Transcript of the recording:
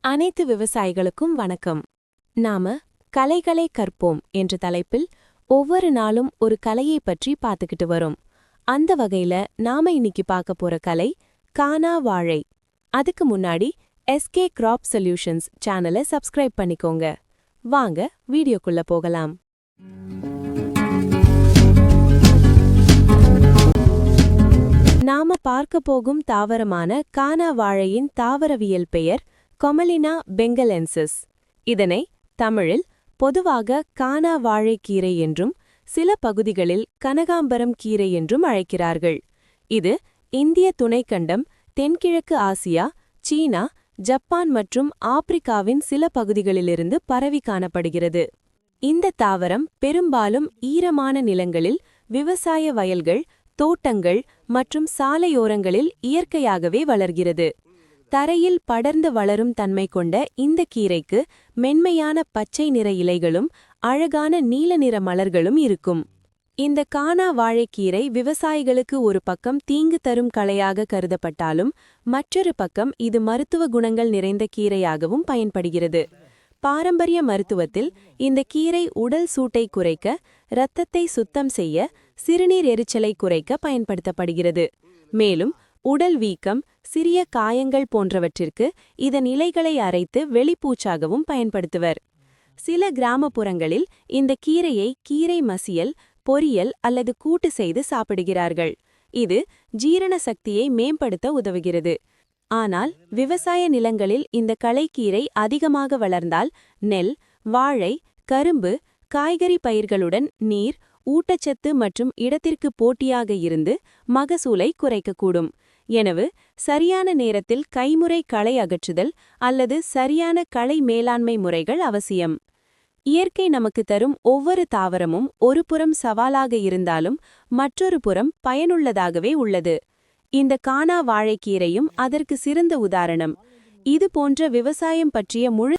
அனைத்து விவசாயிகளுக்கும் வணக்கம். நாம கலைகளை கற்போம் என்ற தலைப்பில் ஒவ்வொரு நாளும் ஒரு கலையை பற்றி பார்த்துக்கிட்டு வரோம். அந்த வகையில நாம இன்னைக்கு பார்க்க போற கலை கானா வாழை. அதுக்கு முன்னாடி எஸ்கே கிராப் சொல்யூஷன்ஸ் சேனலை சப்ஸ்கிரைப் பண்ணிக்கோங்க. வாங்க வீடியோக்குள்ள போகலாம். நாம பார்க்க போகும் தாவரமான கானா வாழையின் தாவரவியல் பெயர் கொமலினா பெங்கலென்சிஸ். இதனை தமிழில் பொதுவாக கானா வாழைக்கீரை என்றும் சில பகுதிகளில் கனகாம்பரம் கீரை என்றும் அழைக்கிறார்கள். இது இந்திய துணைக்கண்டம், தென்கிழக்கு ஆசியா, சீனா, ஜப்பான் மற்றும் ஆப்பிரிக்காவின் சில பகுதிகளிலிருந்து பரவி காணப்படுகிறது. இந்த தாவரம் பெரும்பாலும் ஈரமான நிலங்களில், விவசாய வயல்கள், தோட்டங்கள் மற்றும் சாலையோரங்களில் இயற்கையாகவே வளர்கிறது. தரையில் படர்ந்து வளரும் தன்மை கொண்ட இந்த கீரைக்கு மென்மையான பச்சை நிற இலைகளும் அழகான நீல நிற மலர்களும் இருக்கும். இந்த கானா வாழைக்கீரை விவசாயிகளுக்கு ஒரு பக்கம் தீங்கு தரும் களையாக கருதப்பட்டாலும் மற்றொரு பக்கம் இது மருத்துவ குணங்கள் நிறைந்த கீரையாகவும் பயன்படுகிறது. பாரம்பரிய மருத்துவத்தில் இந்த கீரை உடல் சூட்டை குறைக்க, இரத்தத்தை சுத்தம் செய்ய, சிறுநீர் எரிச்சலை குறைக்க பயன்படுத்தப்படுகிறது. மேலும் உடல் வீக்கம், சிறிய காயங்கள் போன்றவற்றிற்கு இதன் இலைகளை அரைத்து வெளிப்பூச்சாகவும் பயன்படுத்துவர். சில கிராமப்புறங்களில் இந்த கீரையை கீரை மசியல், பொரியல் அல்லது கூட்டு செய்து சாப்பிடுகிறார்கள். இது ஜீரண சக்தியை மேம்படுத்த உதவுகிறது. ஆனால் விவசாய நிலங்களில் இந்த களைக்கீரை அதிகமாக வளர்ந்தால் நெல், வாழை, கரும்பு, காய்கறி பயிர்களுடன் நீர், ஊட்டச்சத்து மற்றும் இடத்திற்கு போட்டியாக இருந்து மகசூலை குறைக்கக்கூடும். எனவே சரியான நேரத்தில் கைமுறை களை அகற்றுதல் அல்லது சரியான களை மேலாண்மை முறைகள் அவசியம். இயற்கை நமக்கு தரும் ஒவ்வொரு தாவரமும் ஒரு புறம் சவாலாக இருந்தாலும் மற்றொரு புறம் பயனுள்ளதாகவே உள்ளது. இந்த கானா வாழைக்கீரையும் அதற்கு சிறந்த உதாரணம். இது போன்ற விவசாயம் பற்றிய முழு